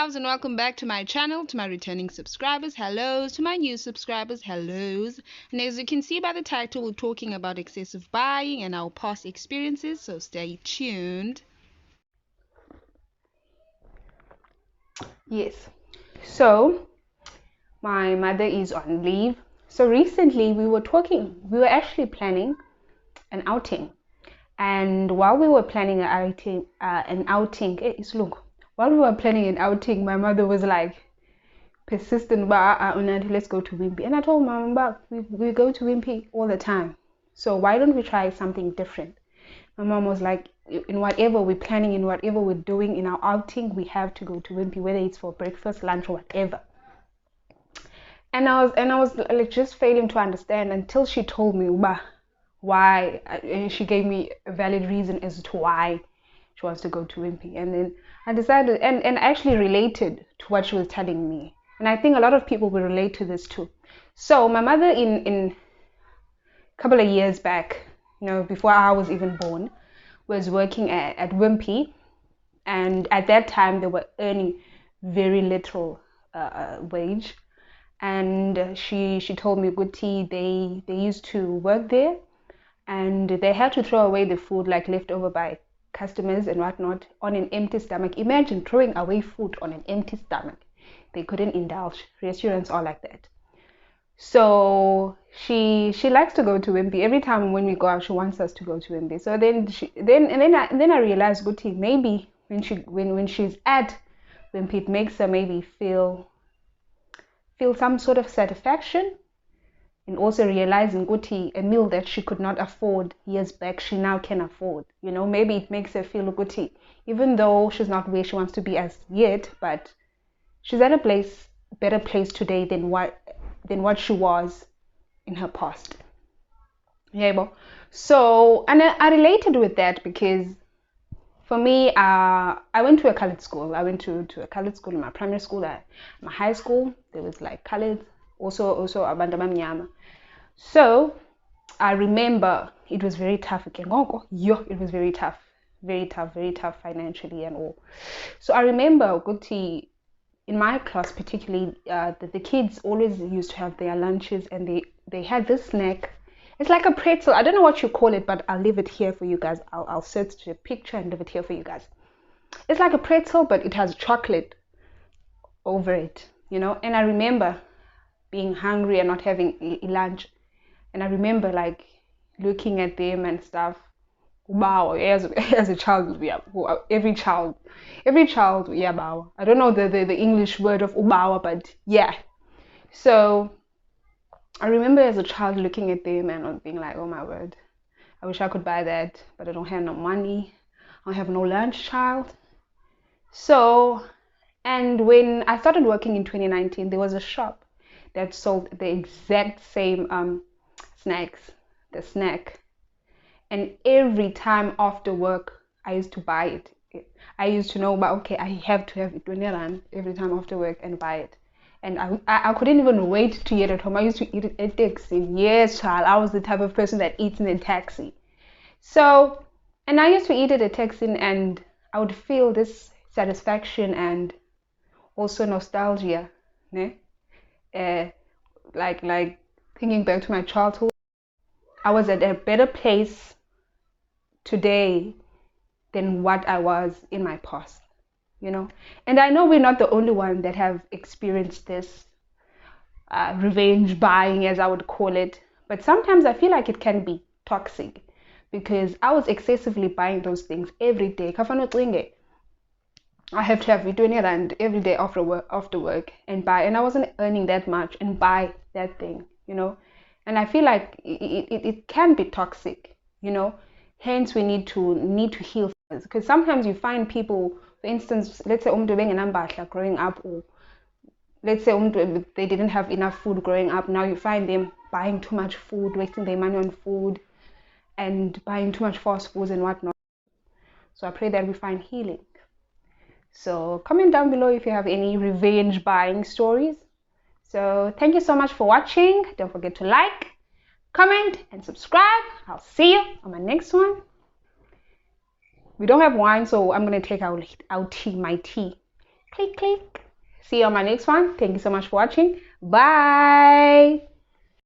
loves, and welcome back to my channel. To my returning subscribers, hellos. To my new subscribers, hellos. And as you can see by the title, we're talking about excessive buying and our past experiences, so stay tuned. Yes, so my mother is on leave. So recently we were actually planning an outing. And while we were planning while we were planning an outing, my mother was like persistent, let's go to Wimpy. And I told Mom, we go to Wimpy all the time. So why don't we try something different? My mom was like, in whatever we're planning, in whatever we're doing in our outing, we have to go to Wimpy, whether it's for breakfast, lunch, or whatever. And I was like just failing to understand until she told me why, and she gave me a valid reason as to why she wants to go to Wimpy. And then I decided and actually related to what she was telling me. And I think a lot of people will relate to this too. So my mother in a couple of years back, before I was even born, was working at Wimpy, and at that time they were earning very little wage. And she told me, Guti, they used to work there, and they had to throw away the food like left over by customers and whatnot on an empty stomach. Imagine throwing away food on an empty stomach. They couldn't indulge. Restaurants are like that. So she likes to go to Wimpy. Every time when we go out, she wants us to go to Wimpy. So then I realized, Guti, maybe when she's at Wimpy, it makes her maybe feel some sort of satisfaction, and also realizing Guti, a meal that she could not afford years back, she now can afford. Maybe it makes her feel Guti, even though she's not where she wants to be as yet, but she's at a better place today than what she was in her past. Yeah, so and I related with that because for me, I went to a colored school. I went to a colored school in my primary school. My high school, there was like colored, also abantu abamnyama. So I remember it was very tough. It was very tough financially and all. So I remember Guti, in my class particularly, the kids always used to have their lunches, and they had this snack. It's like a pretzel. I don't know what you call it, but I'll leave it here for you guys. I'll search the picture and leave it here for you guys. It's like a pretzel, but it has chocolate over it, And I remember being hungry and not having lunch. And I remember like looking at them and stuff. Wow, as a child, yeah, every child, yeah, wow. I don't know the English word of ubawa, but yeah. So I remember as a child looking at them and being like, oh my word, I wish I could buy that, but I don't have no money. I have no lunch, child. So, and when I started working in 2019, there was a shop that sold the exact same the snack. And every time after work, I used to buy it. I used to know, but okay, I have to have it every time after work and buy it. And I couldn't even wait to eat at home. I used to eat it at taxi. Yes, child, I was the type of person that eats in a taxi. So, and I used to eat at a taxi, and I would feel this satisfaction and also nostalgia, né? Like thinking back to my childhood. I was at a better place today than what I was in my past, And I know we're not the only one that have experienced this revenge buying, as I would call it. But sometimes I feel like it can be toxic because I was excessively buying those things every day. I have to have it 20 rand every day after work and buy, and I wasn't earning that much and buy that thing, And I feel like it can be toxic, Hence we need to heal because sometimes you find people, for instance, let's say growing up, or let's say they didn't have enough food growing up. Now you find them buying too much food, wasting their money on food, and buying too much fast foods and whatnot. So I pray that we find healing. So comment down below if you have any revenge buying stories. So thank you so much for watching. Don't forget to like, comment, and subscribe. I'll see you on my next one. We don't have wine, so I'm going to take out my tea. Click, click. See you on my next one. Thank you so much for watching. Bye.